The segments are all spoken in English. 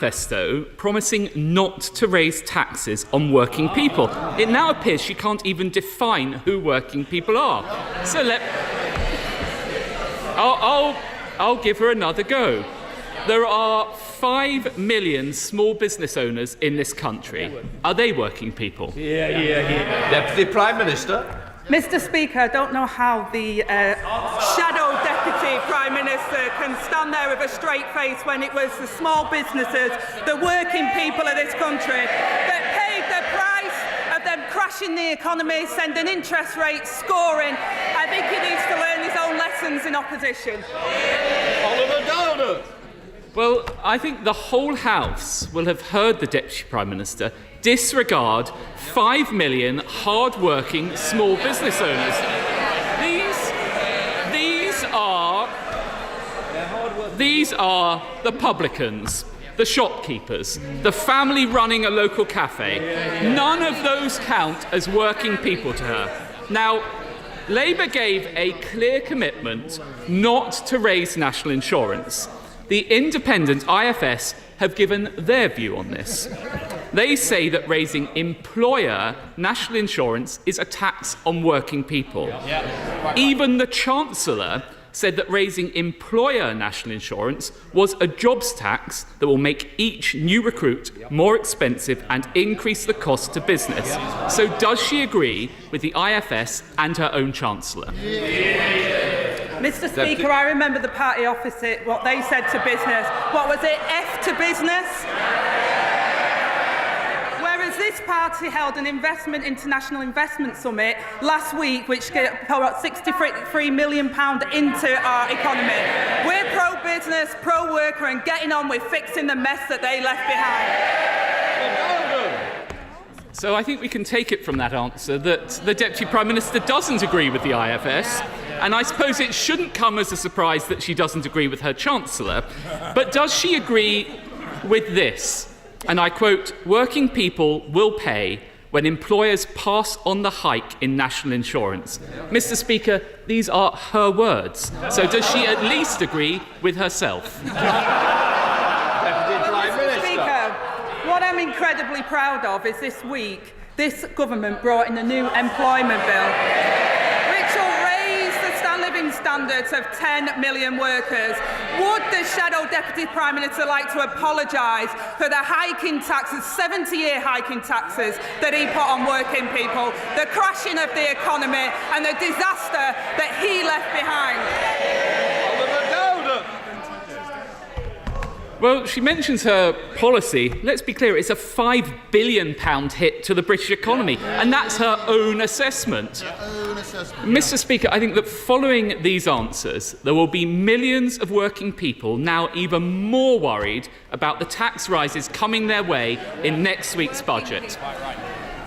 manifesto promising not to raise taxes on working people. It now appears she can't even define who working people are. So I'll give her another go. There are 5 million small business owners in this country. Are they working people? Yeah. Deputy Prime Minister. Mr. Speaker, I don't know how the shadow Deputy Prime Minister can stand there with a straight face when it was the small businesses, the working people of this country that paid the price of them crashing the economy, sending interest rates scoring. I think he needs to learn his own lessons in opposition. Oliver Dowden. Well, I think the whole House will have heard the Deputy Prime Minister disregard 5 million hard-working small business owners. These are the publicans, the shopkeepers, the family running a local cafe. None of those count as working people to her. Now, Labour gave a clear commitment not to raise national insurance. The independent IFS have given their view on this. They say that raising employer national insurance is a tax on working people. Even the Chancellor said that raising employer national insurance was a jobs tax that will make each new recruit more expensive and increase the cost to business. So does she agree with the IFS and her own Chancellor? Mr. Speaker, I remember the party opposite, what they said to business. What was it, F to business? Whereas this party held an international investment summit last week, which poured £63 million into our economy. We're pro-business, pro-worker, and getting on with fixing the mess that they left behind. So I think we can take it from that answer that the Deputy Prime Minister doesn't agree with the IFS. And I suppose it shouldn't come as a surprise that she doesn't agree with her Chancellor. But does she agree with this? And I quote, "Working people will pay when employers pass on the hike in national insurance." Mr. Speaker, these are her words. So does she at least agree with herself? Mr. Speaker, what I'm incredibly proud of is this week, this government brought in a new employment bill, which will raise the living standards of 10 million workers. Would the shadow Deputy Prime Minister like to apologise for the hiking taxes, 70-year hiking taxes that he put on working people, the crashing of the economy and the disaster that he left behind? Well, she mentions her policy. Let's be clear, it's a £5 billion hit to the British economy, and that's her own assessment. Mr. Speaker, I think that following these answers, there will be millions of working people now even more worried about the tax rises coming their way in next week's budget.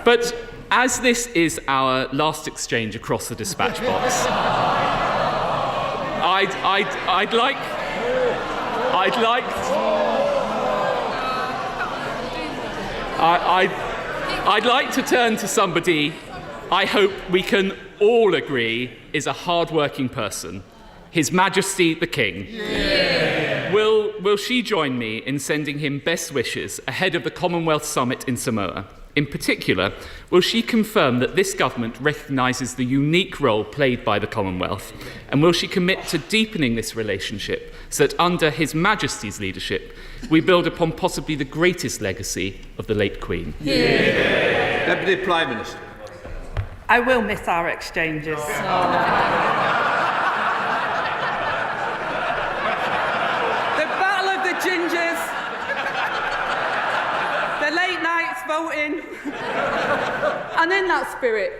But as this is our last exchange across the dispatch box, I'd like to turn to somebody I hope we can all agree is a hard-working person, His Majesty the King. Yeah. Will she join me in sending him best wishes ahead of the Commonwealth Summit in Samoa? In particular, will she confirm that this government recognises the unique role played by the Commonwealth? And will she commit to deepening this relationship so that under His Majesty's leadership, we build upon possibly the greatest legacy of the late Queen? Yeah. Deputy Prime Minister. I will miss our exchanges. The battle of the gingers, the late nights voting. And in that spirit,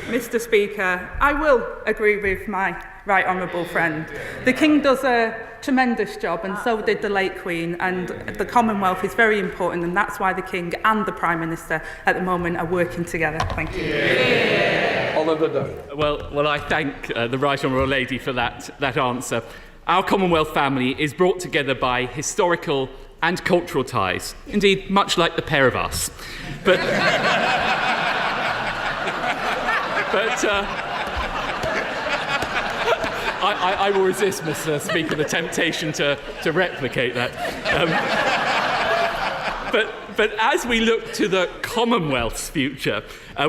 Mr. Speaker, I will agree with my right honourable friend. The King does a tremendous job, and so did the late Queen, and the Commonwealth is very important, and that's why the King and the Prime Minister at the moment are working together. Thank you. Yeah. Oliver Dowden. Well, I thank the Right Honourable Lady for that answer. Our Commonwealth family is brought together by historical and cultural ties, indeed, much like the pair of us. But I will resist, Mr. Speaker, the temptation to replicate that. But as we look to the Commonwealth's future,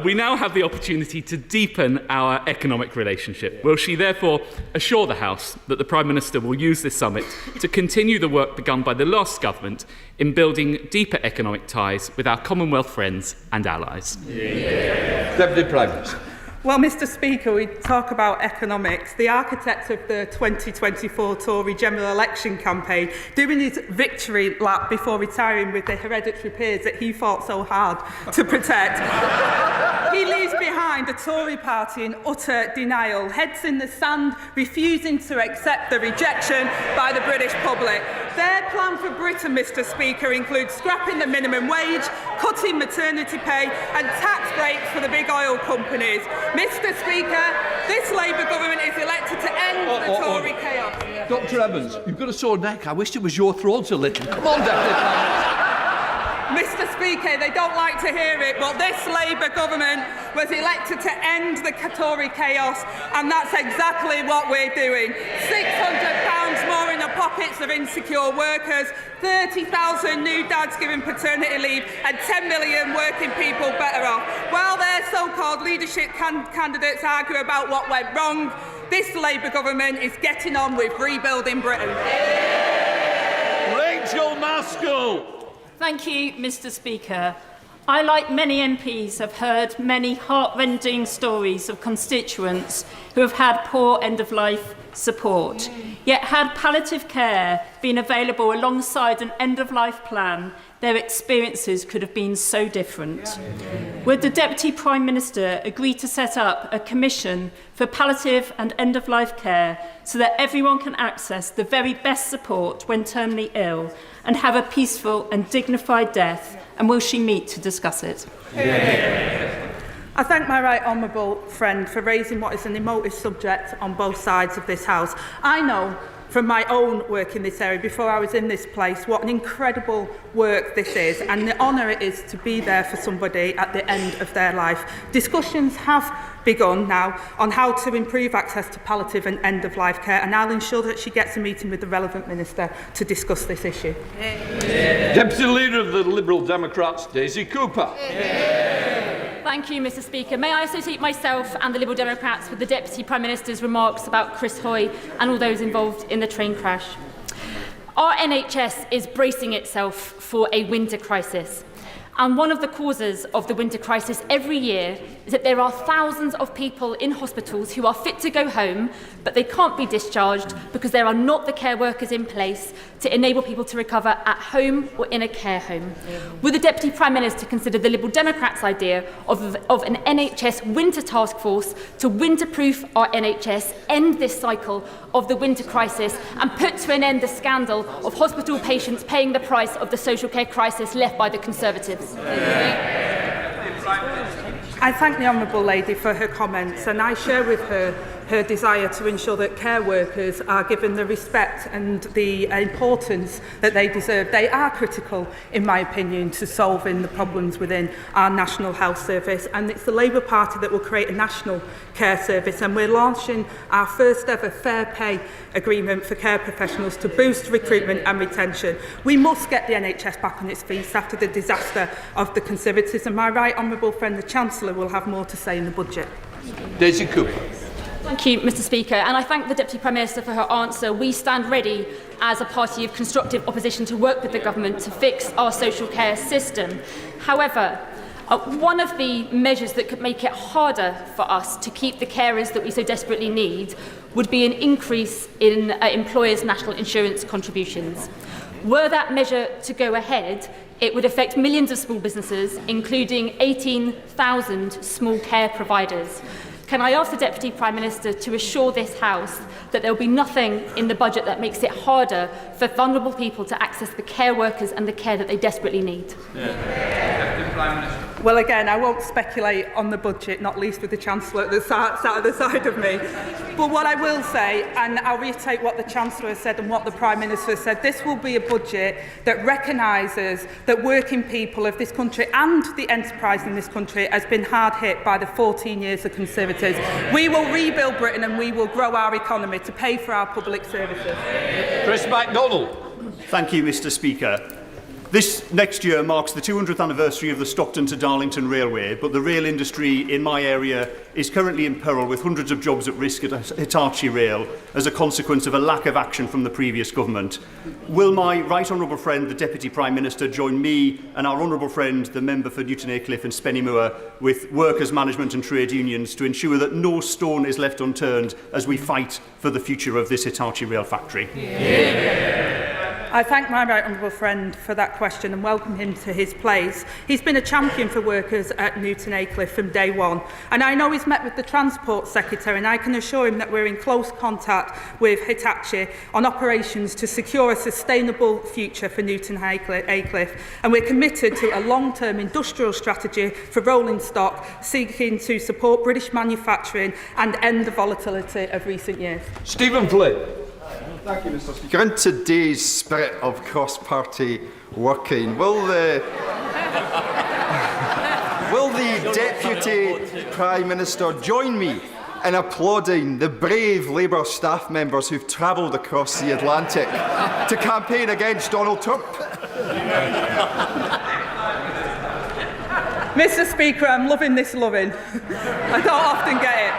we now have the opportunity to deepen our economic relationship. Will she therefore assure the House that the Prime Minister will use this summit to continue the work begun by the last government in building deeper economic ties with our Commonwealth friends and allies? Deputy Prime Minister. Well, Mr. Speaker, we talk about economics. The architect of the 2024 Tory general election campaign, doing his victory lap before retiring with the hereditary peers that he fought so hard to protect. He leaves behind a Tory party in utter denial, heads in the sand, refusing to accept the rejection by the British public. Their plan for Britain, Mr. Speaker, includes scrapping the minimum wage, cutting maternity pay and tax breaks for the big oil companies. Mr. Speaker, this Labour government is elected to end the Tory chaos. Dr Evans, you've got a sore neck. I wish it was your throat a little. Come on, Deputy Prime Minister. Mr. Speaker, they don't like to hear it, but this Labour government was elected to end the Tory chaos, and that's exactly what we're doing. £600 more in the pockets of insecure workers, 30,000 new dads given paternity leave, and 10 million working people better off. While their so-called leadership candidates argue about what went wrong, this Labour government is getting on with rebuilding Britain. Rachel Maskell. Thank you, Mr. Speaker. I, like many MPs, have heard many heartrending stories of constituents who have had poor end-of-life support. Yet had palliative care been available alongside an end-of-life plan, their experiences could have been so different. Would the Deputy Prime Minister agree to set up a commission for palliative and end-of-life care so that everyone can access the very best support when terminally ill and have a peaceful and dignified death? And will she meet to discuss it? I thank my right honourable friend for raising what is an emotive subject on both sides of this House. I know from my own work in this area before I was in this place what an incredible work this is and the honour it is to be there for somebody at the end of their life. Discussions have begun now on how to improve access to palliative and end-of-life care, and I'll ensure that she gets a meeting with the relevant minister to discuss this issue. Deputy Leader of the Liberal Democrats, Daisy Cooper. Thank you, Mr. Speaker. May I associate myself and the Liberal Democrats with the Deputy Prime Minister's remarks about Chris Hoy and all those involved in the train crash. Our NHS is bracing itself for a winter crisis. And one of the causes of the winter crisis every year is that there are thousands of people in hospitals who are fit to go home, but they can't be discharged because there are not the care workers in place to enable people to recover at home or in a care home. Would the Deputy Prime Minister consider the Liberal Democrats' idea of an NHS winter task force to winter-proof our NHS, end this cycle of the winter crisis and put to an end the scandal of hospital patients paying the price of the social care crisis left by the Conservatives? I thank the Honourable Lady for her comments, and I share with her her desire to ensure that care workers are given the respect and the importance that they deserve. They are critical, in my opinion, to solving the problems within our National Health Service, and it's the Labour Party that will create a national care service, and we're launching our first ever fair pay agreement for care professionals to boost recruitment and retention. We must get the NHS back on its feet after the disaster of the Conservatives, and my right honourable friend, the Chancellor, will have more to say in the budget. Daisy Cooper. Thank you, Mr. Speaker, and I thank the Deputy Prime Minister for her answer. We stand ready as a party of constructive opposition to work with the government to fix our social care system. However, one of the measures that could make it harder for us to keep the carers that we so desperately need would be an increase in employers' national insurance contributions. Were that measure to go ahead, it would affect millions of small businesses, including 18,000 small care providers. Can I ask the Deputy Prime Minister to assure this House that there will be nothing in the budget that makes it harder for vulnerable people to access the care workers and the care that they desperately need? Deputy Prime Minister. Well, again, I won't speculate on the budget, not least with the Chancellor at the sat at the side of me. But what I will say, and I'll reiterate what the Chancellor has said and what the Prime Minister has said, this will be a budget that recognises that working people of this country and the enterprise in this country has been hard hit by the 14 years of Conservatives. We will rebuild Britain and we will grow our economy to pay for our public services. Chris MacDonald. Thank you, Mr. Speaker. This next year marks the 200th anniversary of the Stockton to Darlington Railway, but the rail industry in my area is currently in peril, with hundreds of jobs at risk at Hitachi Rail as a consequence of a lack of action from the previous government. Will my right honourable friend, the Deputy Prime Minister, join me and our honourable friend, the member for Newton Aycliffe and Spennymoor, with workers, management and trade unions to ensure that no stone is left unturned as we fight for the future of this Hitachi Rail factory? I thank my right honourable friend for that question and welcome him to his place. He's been a champion for workers at Newton Aycliffe from day one, and I know he's met with the Transport Secretary, and I can assure him that we're in close contact with Hitachi on operations to secure a sustainable future for Newton Aycliffe, and we're committed to a long-term industrial strategy for rolling stock, seeking to support British manufacturing and end the volatility of recent years. Stephen Flynn. Thank you, Mr. Speaker. In today's spirit of cross-party working, will the Deputy Prime Minister join me in applauding the brave Labour staff members who've travelled across the Atlantic to campaign against Donald Trump? Mr. Speaker, I'm loving this loving. I don't often get it.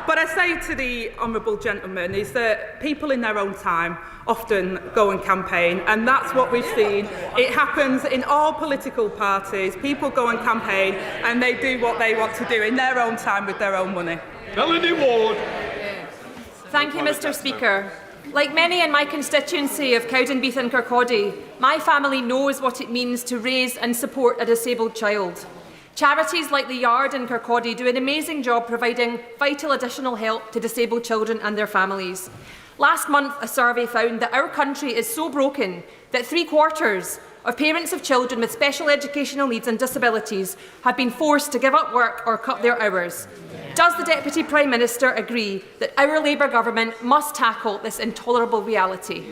But I say to the honourable gentleman is that people in their own time often go and campaign, and that's what we've seen. It happens in all political parties. People go and campaign and they do what they want to do in their own time with their own money. Melanie Ward. Thank you, Mr. Speaker. Like many in my constituency of Cowdenbeath and Kirkcaldy, my family knows what it means to raise and support a disabled child. Charities like the Yard in Kirkcaldy do an amazing job providing vital additional help to disabled children and their families. Last month, a survey found that our country is so broken that 3/4 of parents of children with special educational needs and disabilities have been forced to give up work or cut their hours. Does the Deputy Prime Minister agree that our Labour government must tackle this intolerable reality?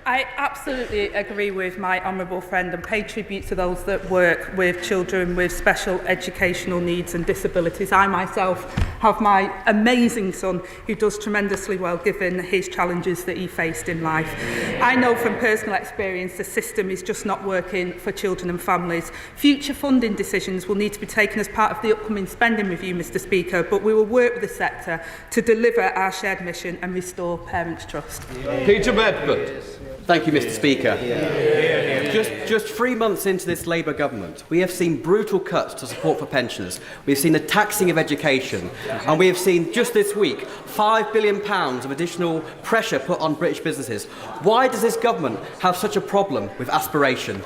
I absolutely agree with my honourable friend and pay tribute to those that work with children with special educational needs and disabilities. I myself have my amazing son who does tremendously well given his challenges that he faced in life. I know from personal experience the system is just not working for children and families. Future funding decisions will need to be taken as part of the upcoming spending review, Mr. Speaker, but we will work with the sector to deliver our shared mission and restore parents' trust. Peter Bedford. Thank you, Mr. Speaker. Just 3 months into this Labour government, we have seen brutal cuts to support for pensioners. We have seen the taxing of education, and we have seen just this week £5 billion of additional pressure put on British businesses. Why does this government have such a problem with aspiration?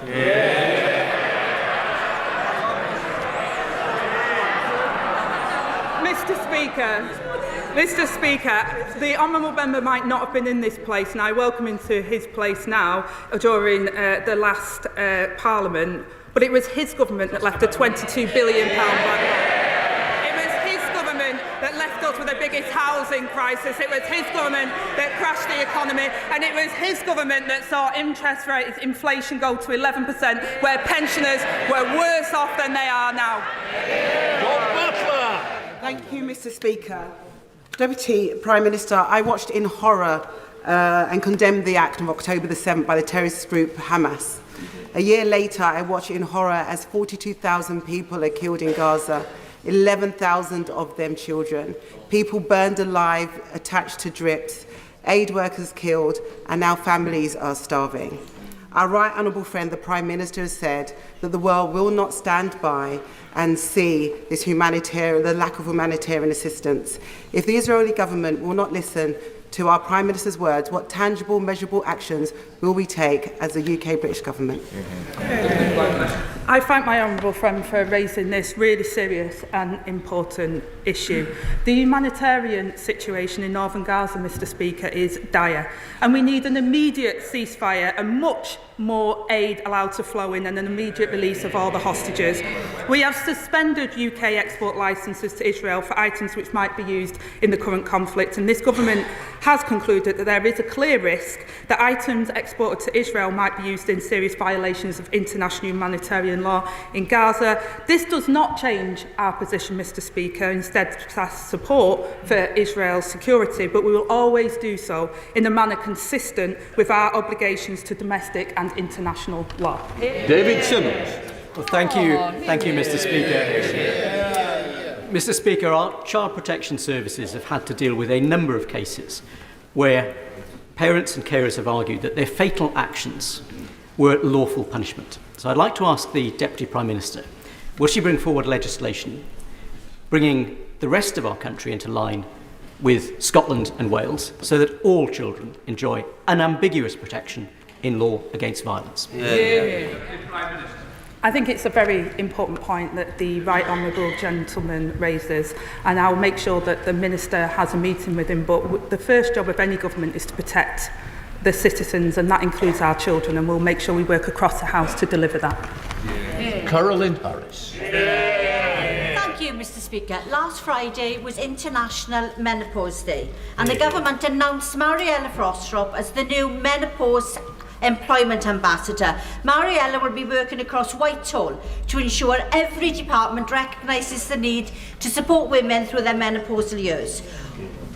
Mr. Speaker, the honourable member might not have been in this place, and I welcome him to his place now during the last Parliament, but it was his government that left a £22 billion backlog. It was his government that left us with the biggest housing crisis. It was his government that crashed the economy, and it was his government that saw interest rates, inflation go to 11%, where pensioners were worse off than they are now. Thank you, Mr. Speaker. Deputy Prime Minister, I watched in horror and condemned the act of October the 7th by the terrorist group Hamas. A year later, I watched in horror as 42,000 people are killed in Gaza, 11,000 of them children, people burned alive, attached to drips, aid workers killed, and now families are starving. Our right honourable friend, the Prime Minister, has said that the world will not stand by and see this the lack of humanitarian assistance. If the Israeli government will not listen to our Prime Minister's words, what tangible, measurable actions will we take as a UK-British government? I thank my honourable friend for raising this really serious and important issue. The humanitarian situation in northern Gaza, Mr. Speaker, is dire, and we need an immediate ceasefire and much more aid allowed to flow in and an immediate release of all the hostages. We have suspended UK export licences to Israel for items which might be used in the current conflict, and this government has concluded that there is a clear risk that items exported to Israel might be used in serious violations of international humanitarian law in Gaza. This does not change our position, Mr. Speaker, instead support for Israel's security, but we will always do so in a manner consistent with our obligations to domestic and international law. David Simmons. Well, thank you, Mr. Speaker. Mr. Speaker, our child protection services have had to deal with a number of cases where parents and carers have argued that their fatal actions were lawful punishment. So I'd like to ask the Deputy Prime Minister, will she bring forward legislation bringing the rest of our country into line with Scotland and Wales so that all children enjoy unambiguous protection in law against violence? I think it's a very important point that the Right Honourable Gentleman raises, and I'll make sure that the Minister has a meeting with him. But the first job of any government is to protect the citizens, and that includes our children, and we'll make sure we work across the House to deliver that. Caroline Harris. Thank you, Mr. Speaker. Last Friday was International Menopause Day, and the government announced Mariella Frostrop as the new Menopause Employment Ambassador. Mariella will be working across Whitehall to ensure every department recognises the need to support women through their menopausal years.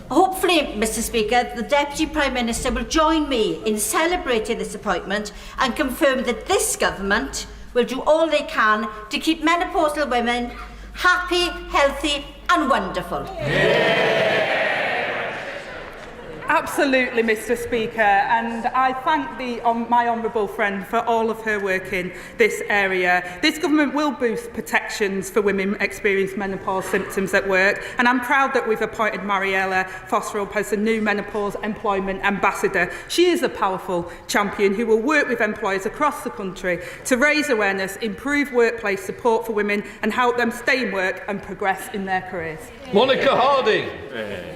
Hopefully, Mr. Speaker, the Deputy Prime Minister will join me in celebrating this appointment and confirm that this government will do all they can to keep menopausal women happy, healthy and wonderful. Absolutely, Mr. Speaker, and I thank my honourable friend for all of her work in this area. This government will boost protections for women experiencing menopause symptoms at work, and I'm proud that we've appointed Mariella Frostrop as the new Menopause Employment Ambassador. She is a powerful champion who will work with employers across the country to raise awareness, improve workplace support for women and help them stay in work and progress in their careers. Monica Harding.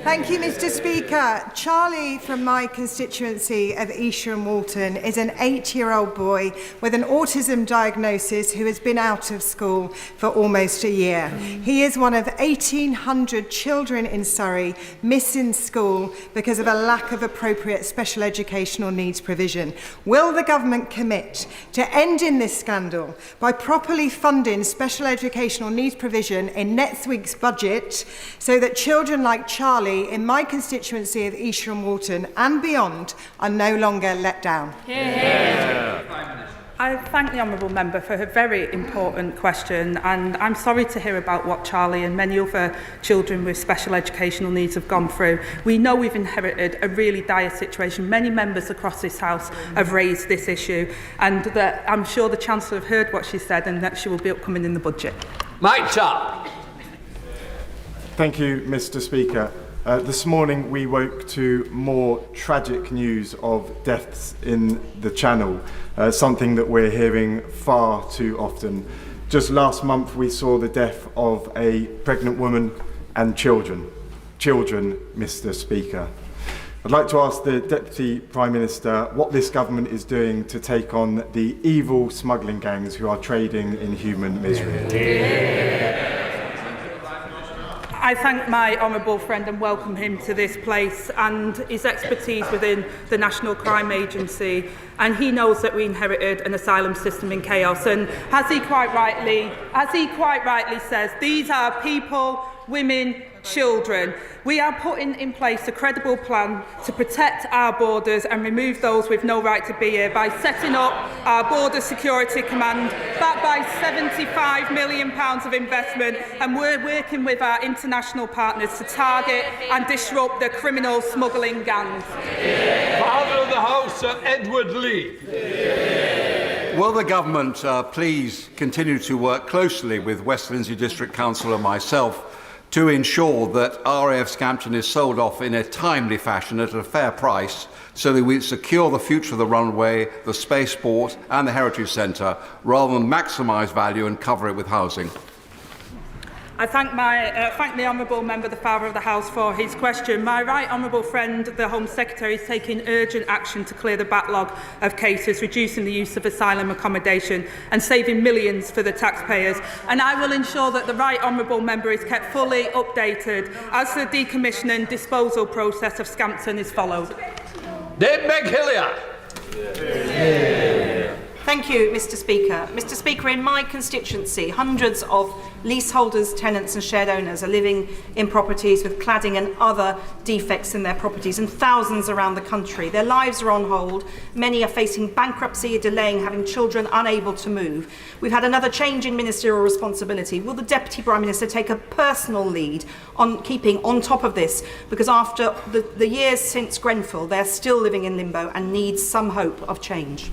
Thank you, Mr. Speaker. Charlie from my constituency of Esher and Walton is an 8-year-old boy with an autism diagnosis who has been out of school for almost a year. He is one of 1,800 children in Surrey missing school because of a lack of appropriate special educational needs provision. Will the government commit to ending this scandal by properly funding special educational needs provision in next week's budget so that children like Charlie in my constituency of Esher and Walton and beyond are no longer let down? I thank the honourable member for her very important question, and I'm sorry to hear about what Charlie and many other children with special educational needs have gone through. We know we've inherited a really dire situation. Many members across this House have raised this issue, and that I'm sure the Chancellor have heard what she said and that she will be upcoming in the budget. Mike Tapp. Thank you, Mr. Speaker. This morning we woke to more tragic news of deaths in the Channel, something that we're hearing far too often. Just last month we saw the death of a pregnant woman and children, Mr. Speaker. I'd like to ask the Deputy Prime Minister what this government is doing to take on the evil smuggling gangs who are trading in human misery. I thank my honourable friend and welcome him to this place and his expertise within the National Crime Agency. And he knows that we inherited an asylum system in chaos. And as he quite rightly says, these are people, women, children. We are putting in place a credible plan to protect our borders and remove those with no right to be here by setting up our Border Security Command, backed by £75 million of investment, and we're working with our international partners to target and disrupt the criminal smuggling gangs. Father of the House, Sir Edward Lee. Will the government please continue to work closely with West Lindsey District Council and myself to ensure that RAF Scampton is sold off in a timely fashion at a fair price so that we secure the future of the runway, the spaceport and the Heritage Centre rather than maximise value and cover it with housing? I thank the honourable member, the Father of the House, for his question. My right honourable friend, the Home Secretary, is taking urgent action to clear the backlog of cases, reducing the use of asylum accommodation and saving millions for the taxpayers. And I will ensure that the right honourable member is kept fully updated as the decommissioning disposal process of Scampton is followed. Dave McHillier. Thank you, Mr. Speaker. Mr. Speaker, in my constituency, hundreds of leaseholders, tenants and shared owners are living in properties with cladding and other defects in their properties, and thousands around the country. Their lives are on hold. Many are facing bankruptcy, delaying having children unable to move. We've had another change in ministerial responsibility. Will the Deputy Prime Minister take a personal lead on keeping on top of this? Because after the years since Grenfell, they're still living in limbo and need some hope of change.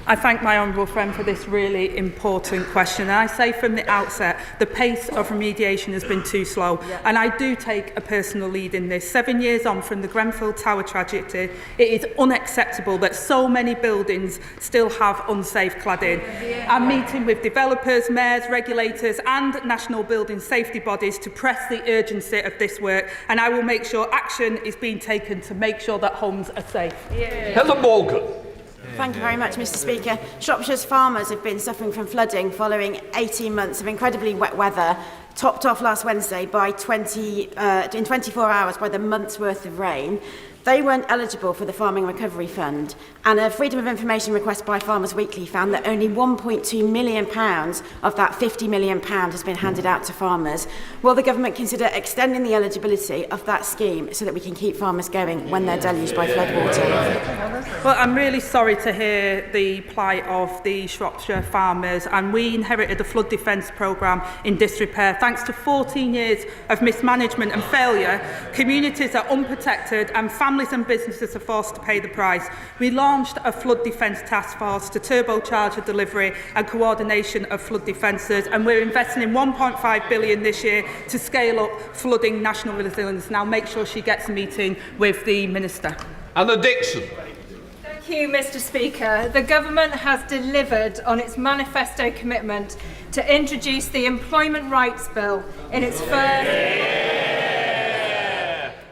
I thank my honourable friend for this really important question. And I say from the outset, the pace of remediation has been too slow. And I do take a personal lead in this. 7 years on from the Grenfell Tower tragedy, it is unacceptable that so many buildings still have unsafe cladding. I'm meeting with developers, mayors, regulators and national building safety bodies to press the urgency of this work. And I will make sure action is being taken to make sure that homes are safe. Helen Morgan. Thank you very much, Mr. Speaker. Shropshire's farmers have been suffering from flooding following 18 months of incredibly wet weather, topped off last Wednesday by in 24 hours by the month's worth of rain. They weren't eligible for the Farming Recovery Fund, and a Freedom of Information request by Farmers Weekly found that only £1.2 million of that £50 million has been handed out to farmers. Will the government consider extending the eligibility of that scheme so that we can keep farmers going when they're deluged by floodwater? Well, I'm really sorry to hear the plight of the Shropshire farmers, and we inherited a flood defence programme in disrepair. Thanks to 14 years of mismanagement and failure, communities are unprotected and families and businesses are forced to pay the price. We launched a flood defence task force to turbocharge the delivery and coordination of flood defences, and we're investing in £1.5 billion this year to scale up flooding national resilience. Now make sure she gets a meeting with the Minister. Anna Dixon. Thank you, Mr. Speaker. The government has delivered on its manifesto commitment to introduce the Employment Rights Bill in its first...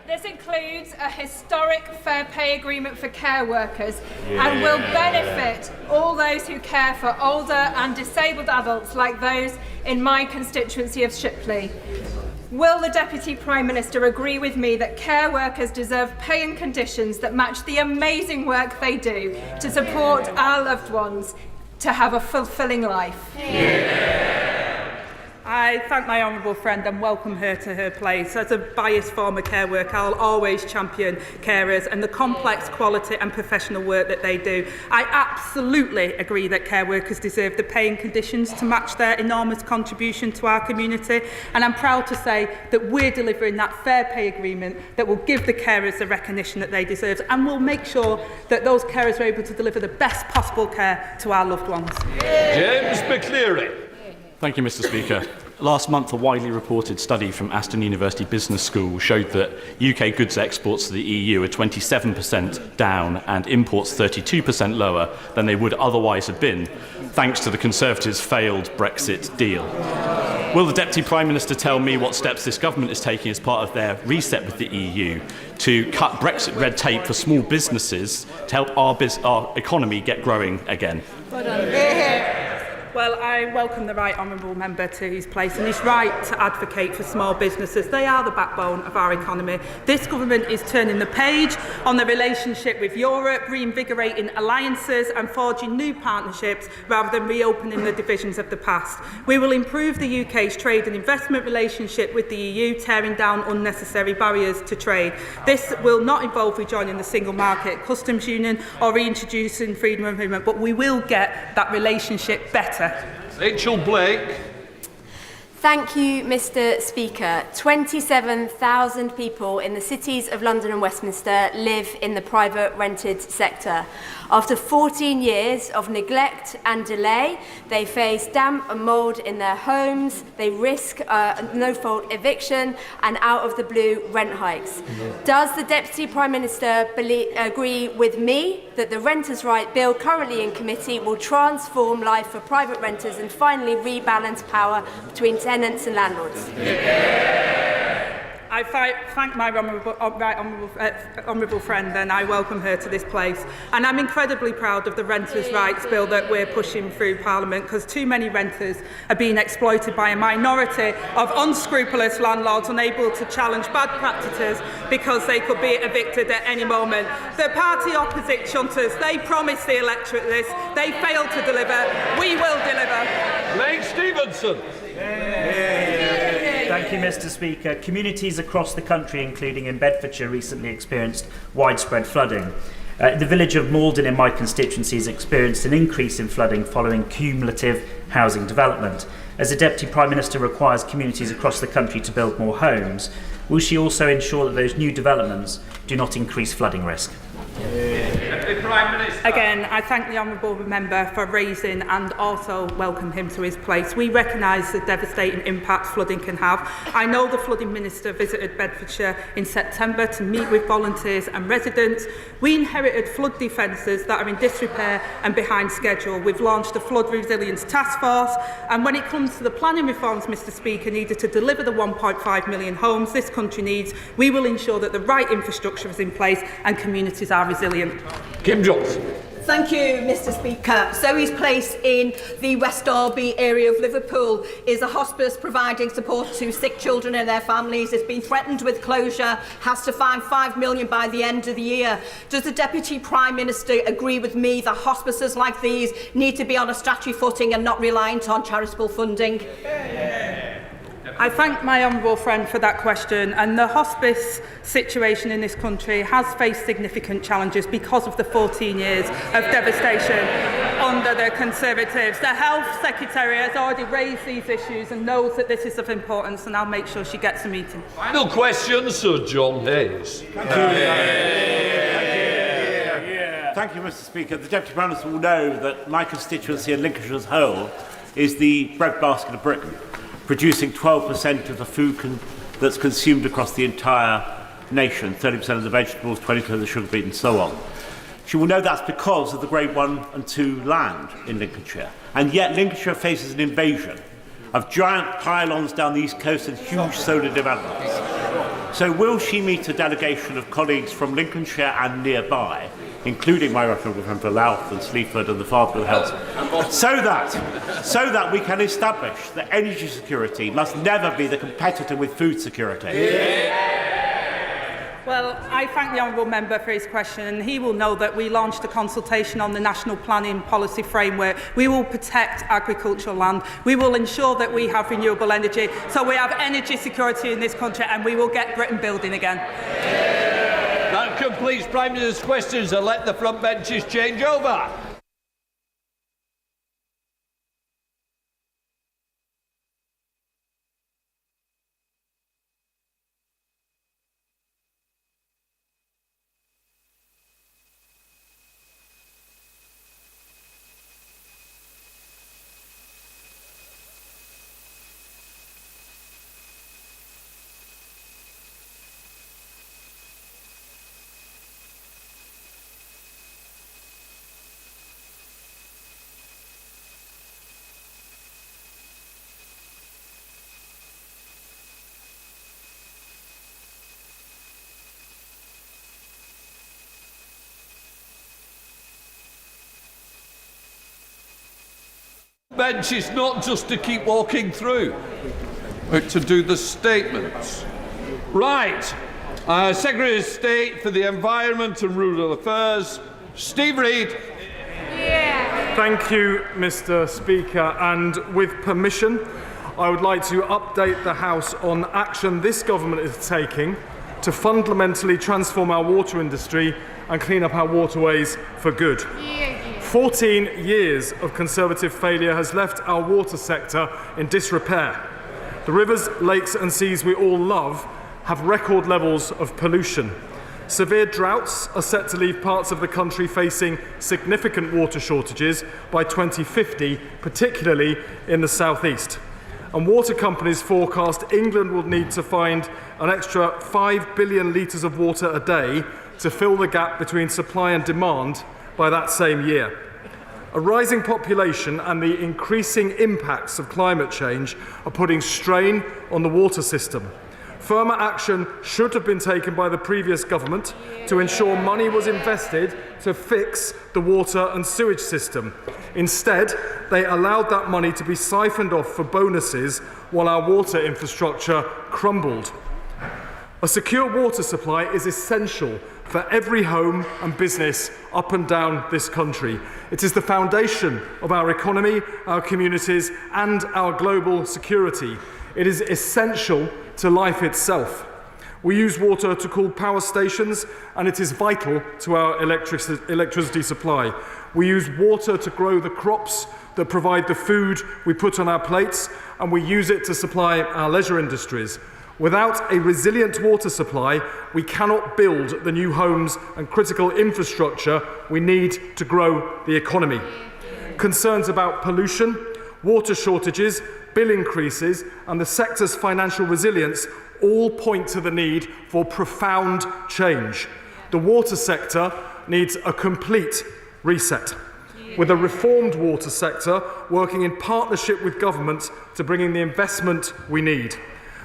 This includes a historic fair pay agreement for care workers and will benefit all those who care for older and disabled adults like those in my constituency of Shipley. Will the Deputy Prime Minister agree with me that care workers deserve pay and conditions that match the amazing work they do to support our loved ones to have a fulfilling life? I thank my honourable friend and welcome her to her place. As a biased former care worker, I'll always champion carers and the complex quality and professional work that they do. I absolutely agree that care workers deserve the pay and conditions to match their enormous contribution to our community, and I'm proud to say that we're delivering that fair pay agreement that will give the carers the recognition that they deserve, and will make sure that those carers are able to deliver the best possible care to our loved ones. James McCleary. Thank you, Mr. Speaker. Last month, a widely reported study from Aston University Business School showed that UK goods exports to the EU are 27% down and imports 32% lower than they would otherwise have been, thanks to the Conservatives' failed Brexit deal. Will the Deputy Prime Minister tell me what steps this government is taking as part of their reset with the EU to cut Brexit red tape for small businesses to help our economy get growing again? Well, I welcome the right honourable member to his place, and he's right to advocate for small businesses. They are the backbone of our economy. This government is turning the page on the relationship with Europe, reinvigorating alliances and forging new partnerships rather than reopening the divisions of the past. We will improve the UK's trade and investment relationship with the EU, tearing down unnecessary barriers to trade. This will not involve rejoining the single market, customs union or reintroducing freedom of movement, but we will get that relationship better. Rachel Blake. Thank you, Mr. Speaker. 27,000 people in the cities of London and Westminster live in the private rented sector. After 14 years of neglect and delay, they face damp and mould in their homes, they risk no-fault eviction and out-of-the-blue rent hikes. Does the Deputy Prime Minister agree with me that the Renters' Right Bill currently in committee will transform life for private renters and finally rebalance power between tenants and landlords? I thank my honourable friend and I welcome her to this place. And I'm incredibly proud of the Renters' Rights Bill that we're pushing through Parliament, because too many renters are being exploited by a minority of unscrupulous landlords unable to challenge bad practices because they could be evicted at any moment. The party opposite shunters, they promised the electorate this, they failed to deliver. We will deliver. Blake Stevenson. Thank you, Mr. Speaker. Communities across the country, including in Bedfordshire, recently experienced widespread flooding. The village of Malden in my constituency has experienced an increase in flooding following cumulative housing development. As the Deputy Prime Minister requires communities across the country to build more homes, will she also ensure that those new developments do not increase flooding risk? Again, I thank the honourable member for raising and also welcome him to his place. We recognise the devastating impact flooding can have. I know the flooding minister visited Bedfordshire in September to meet with volunteers and residents. We inherited flood defences that are in disrepair and behind schedule. We've launched a flood resilience task force, and when it comes to the planning reforms, Mr. Speaker, needed to deliver the 1.5 million homes this country needs, we will ensure that the right infrastructure is in place and communities are resilient. Kim Johnson. Thank you, Mr. Speaker. Zoe's Place in the West Derby area of Liverpool is a hospice providing support to sick children and their families. It's been threatened with closure, has to find £5 million by the end of the year. Does the Deputy Prime Minister agree with me that hospices like these need to be on a statutory footing and not reliant on charitable funding? I thank my honourable friend for that question, and the hospice situation in this country has faced significant challenges because of the 14 years of devastation under the Conservatives. The Health Secretary has already raised these issues and knows that this is of importance, and I'll make sure she gets a meeting. Final question, Sir John Hayes. Thank you, Mr. Speaker. The Deputy Prime Minister will know that my constituency and Lincolnshire as a whole is the breadbasket of Britain, producing 12% of the food that's consumed across the entire nation, 30% of the vegetables, 20% of the sugar beet and so on. She will know that's because of the Grade 1 and 2 land in Lincolnshire. And yet Lincolnshire faces an invasion of giant pylons down the east coast and huge solar developments. So will she meet a delegation of colleagues from Lincolnshire and nearby, including my honourable friend for Louth and Sleaford and the Farnborough Hills, so that we can establish that energy security must never be the competitor with food security? Well, I thank the honourable member for his question, and he will know that we launched a consultation on the National Planning Policy Framework. We will protect agricultural land. We will ensure that we have renewable energy, so we have energy security in this country, and we will get Britain building again. That completes Prime Minister's questions. I'll let the front benches change over. Bench is not just to keep walking through, but to do the statements. Right. Secretary of State for the Environment and Rural Affairs, Steve Reid. Thank you, Mr. Speaker, and with permission, I would like to update the House on action this government is taking to fundamentally transform our water industry and clean up our waterways for good. 14 years of Conservative failure has left our water sector in disrepair. The rivers, lakes and seas we all love have record levels of pollution. Severe droughts are set to leave parts of the country facing significant water shortages by 2050, particularly in the southeast. And water companies forecast England will need to find an extra 5 billion litres of water a day to fill the gap between supply and demand by that same year. A rising population and the increasing impacts of climate change are putting strain on the water system. Firmer action should have been taken by the previous government to ensure money was invested to fix the water and sewage system. Instead, they allowed that money to be siphoned off for bonuses while our water infrastructure crumbled. A secure water supply is essential for every home and business up and down this country. It is the foundation of our economy, our communities, and our global security. It is essential to life itself. We use water to cool power stations, and it is vital to our electricity supply. We use water to grow the crops that provide the food we put on our plates, and we use it to supply our leisure industries. Without a resilient water supply, we cannot build the new homes and critical infrastructure we need to grow the economy. Concerns about pollution, water shortages, bill increases, and the sector's financial resilience all point to the need for profound change. The water sector needs a complete reset, with a reformed water sector working in partnership with government to bring in the investment we need.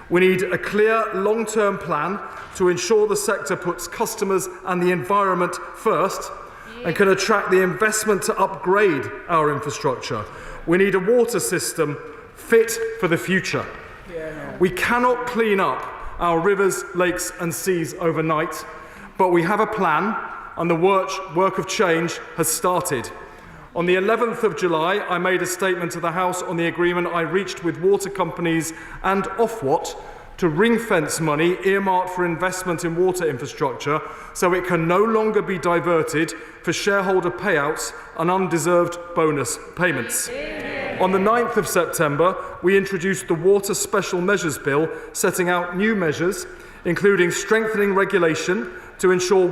We need a clear long-term plan to ensure the sector puts customers and the environment first and can attract the investment to upgrade our infrastructure. We need a water system fit for the future. We cannot clean up our rivers, lakes and seas overnight, but we have a plan and the work of change has started. On the 11th of July, I made a statement to the House on the agreement I reached with water companies and Ofwat to ring-fence money earmarked for investment in water infrastructure so it can no longer be diverted for shareholder payouts and undeserved bonus payments. On the 9th of September, we introduced the Water Special Measures Bill, setting out new measures, including strengthening regulation to ensure